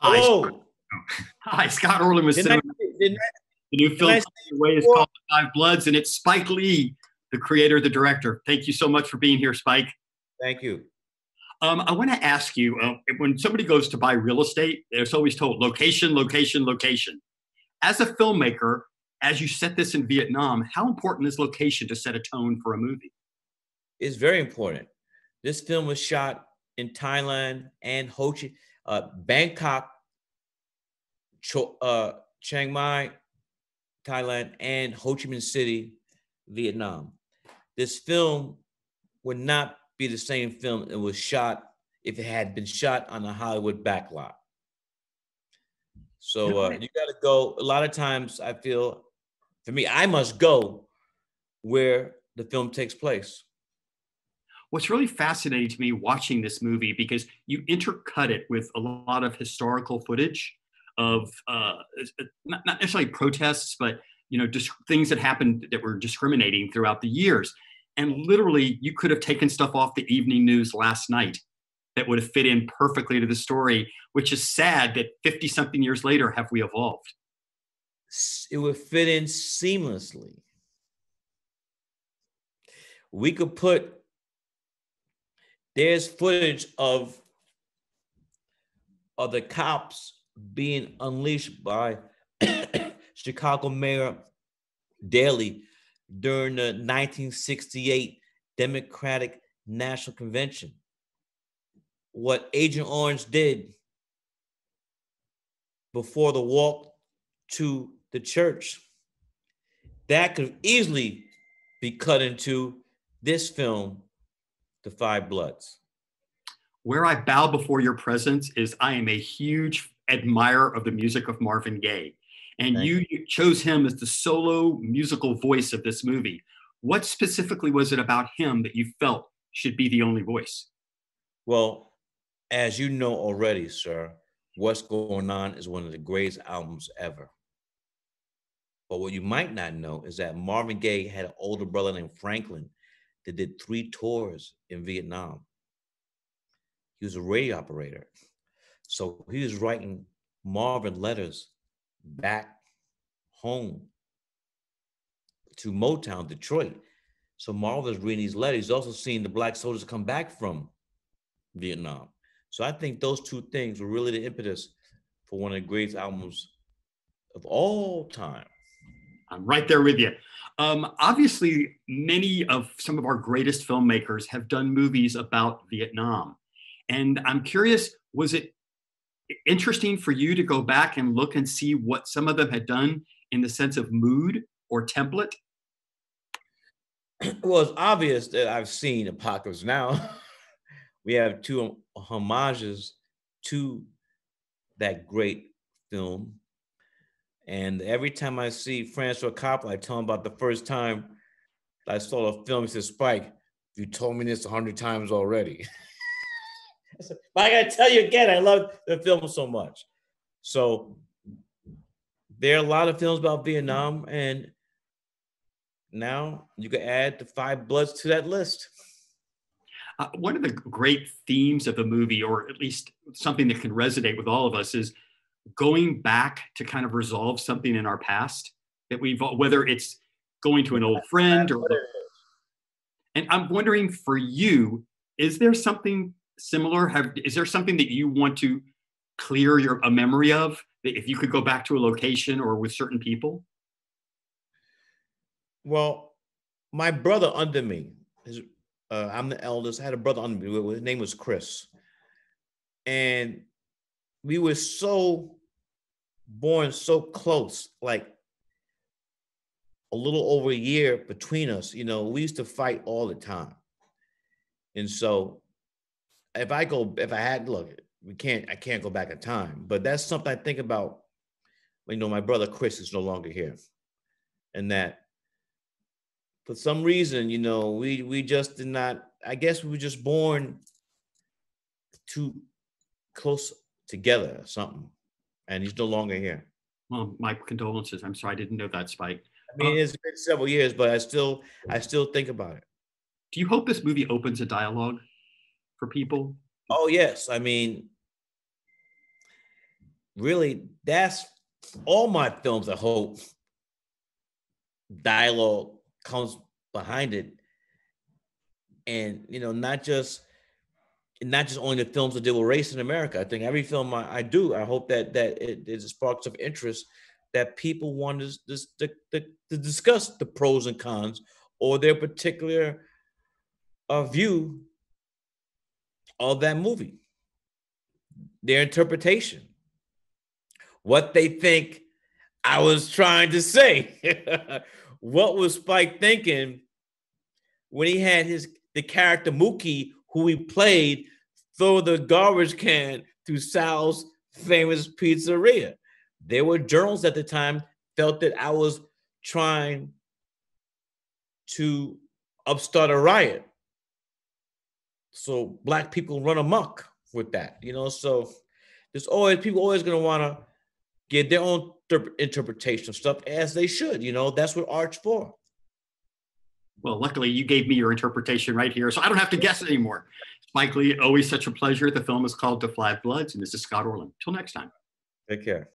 Hi, Hello. hi. Scott Orlin with Didn't I, Cinema. didn't The new didn't I film say way is before? called Five Bloods, and it's Spike Lee, the creator, the director. Thank you so much for being here, Spike. Thank you. I want to ask you, when somebody goes to buy real estate, it's always told location, location, location. As a filmmaker, as you set this in Vietnam, how important is location to set a tone for a movie? It's very important. This film was shot in Thailand and Ho Chi, Bangkok, Chiang Mai, Thailand, and Ho Chi Minh City, Vietnam. This film would not be the same film it was shot if it had been shot on a Hollywood backlot. So you got to go. A lot of times, I feel, for me, I must go where the film takes place. What's really fascinating to me watching this movie, because you intercut it with a lot of historical footage of not necessarily protests, but things that happened that were discriminating throughout the years. And literally, you could have taken stuff off the evening news last night that would have fit in perfectly to the story, which is sad that 50 something years later have we evolved. It would fit in seamlessly. We could put, there's footage of the cops being unleashed by Chicago Mayor Daley during the 1968 Democratic National Convention. What Agent Orange did before the walk to the church, that could easily be cut into this film, The Five Bloods. Where I bow before your presence is I am a huge admirer of the music of Marvin Gaye. And you chose him as the solo musical voice of this movie. What specifically was it about him that you felt should be the only voice? Well, as you know already, sir, What's Going On is one of the greatest albums ever. But what you might not know is that Marvin Gaye had an older brother named Franklin that did 3 tours in Vietnam. He was a radio operator. So he was writing Marvin letters back home to Motown, Detroit. So Marvin was reading these letters. He's also seeing the black soldiers come back from Vietnam. So I think those two things were really the impetus for one of the greatest albums of all time. I'm right there with you. Obviously, some of our greatest filmmakers have done movies about Vietnam. And I'm curious, was it interesting for you to go back and look and see what some of them had done in the sense of mood or template? Well, it's obvious that I've seen Apocalypse Now. We have 2 homages to that great film. And every time I see Francois Coppola, I tell him about the first time I saw a film. He says, Spike, you told me this 100 times already. I said, but I gotta tell you again, I love the film so much. So there are a lot of films about Vietnam, and now you can add The Five Bloods to that list. One of the great themes of the movie, or at least something that can resonate with all of us, is going back to kind of resolve something in our past that whether it's going to an old friend and I'm wondering for you, is there something similar? Is there something that you want to clear a memory of, that if you could go back to a location or with certain people? Well, my brother under me, I'm the eldest. I had a brother under me. His name was Chris. And we were born so close, like a little over a year between us. We used to fight all the time. And so I can't go back in time, but that's something I think about. My brother Chris is no longer here. And that for some reason, we just did not, I guess we were just born too close together or something. And he's no longer here. Well, my condolences. I'm sorry, I didn't know that, Spike. I mean, it's been several years, but I still think about it. Do you hope this movie opens a dialogue for people? Oh, yes. I mean, really, that's all my films, I hope. Dialogue comes behind it. And, you know, not just only the films that deal with race in America. I think every film I do, I hope that it sparks of interest that people want to discuss the pros and cons or their particular view of that movie, their interpretation, what they think I was trying to say. What was Spike thinking when he had the character Mookie, who he played, throw the garbage can through Sal's famous pizzeria? There were journalists at the time felt that I was trying to upstart a riot, so Black people run amok with that, you know. So there's always people always going to want to get their own interpretation of stuff, as they should. You know, that's what art's for. Well, luckily you gave me your interpretation right here, so I don't have to guess anymore. Spike Lee, always such a pleasure. The film is called To Five Bloods, and this is Scott Orlin. Till next time. Take care.